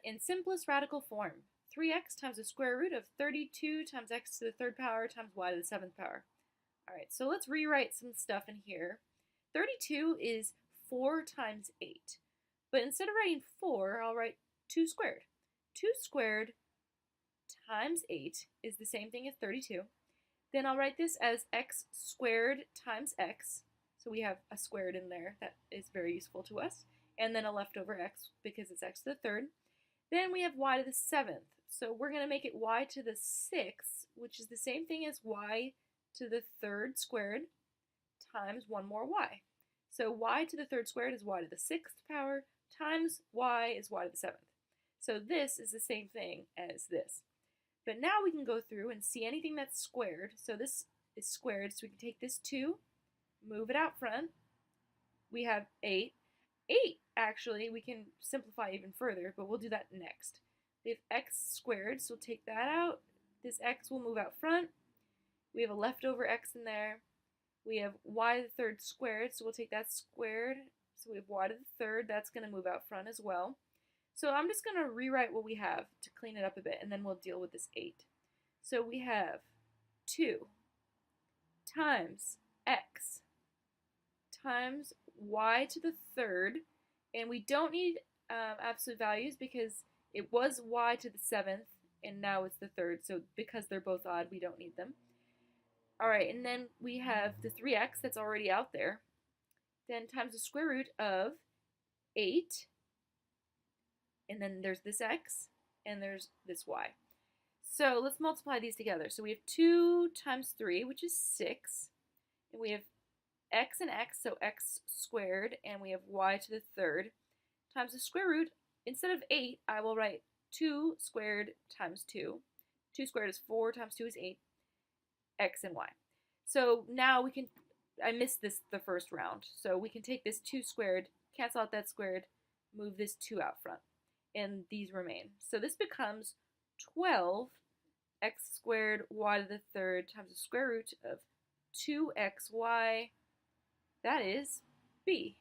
in simplest radical form, 3x times the square root of 32 times x to the third power times y to the seventh power. All right, so let's rewrite some stuff in here. 32 is 4 times 8. But instead of writing 4, I'll write 2 squared. 2 squared times 8 is the same thing as 32. Then I'll write this as x squared times x. So we have a squared in there. That is very useful to us. And then a leftover x because it's x to the third. Then we have y to the seventh. So we're going to make it y to the sixth, which is the same thing as y to the third squared times one more y. So y to the third squared is y to the sixth power times y is y to the seventh. So this is the same thing as this. But now we can go through and see anything that's squared. So this is squared, so we can take this 2, move it out front. We have 8. 8, actually, we can simplify even further, but we'll do that next. We have x squared, so we'll take that out. This x will move out front. We have a leftover x in there. We have y to the third squared, so we'll take that squared. So we have y to the third. That's going to move out front as well. So I'm just going to rewrite what we have to clean it up a bit, and then we'll deal with this 8. So we have 2 times x times y to the third, and we don't need absolute values because it was y to the seventh, and now it's the third, so because they're both odd, we don't need them. Alright, and then we have the 3x that's already out there, then times the square root of 8, and then there's this x, and there's this y. So let's multiply these together. So we have 2 times 3, which is 6, and we have x and x, so x squared, and we have y to the third, times the square root. Instead of 8, I will write 2 squared times 2. 2 squared is 4 times 2 is 8, x and y. So now we can, I missed this the first round, so we can take this 2 squared, cancel out that squared, move this 2 out front, and these remain. So this becomes 12 x squared y to the third times the square root of 2xy. That is B.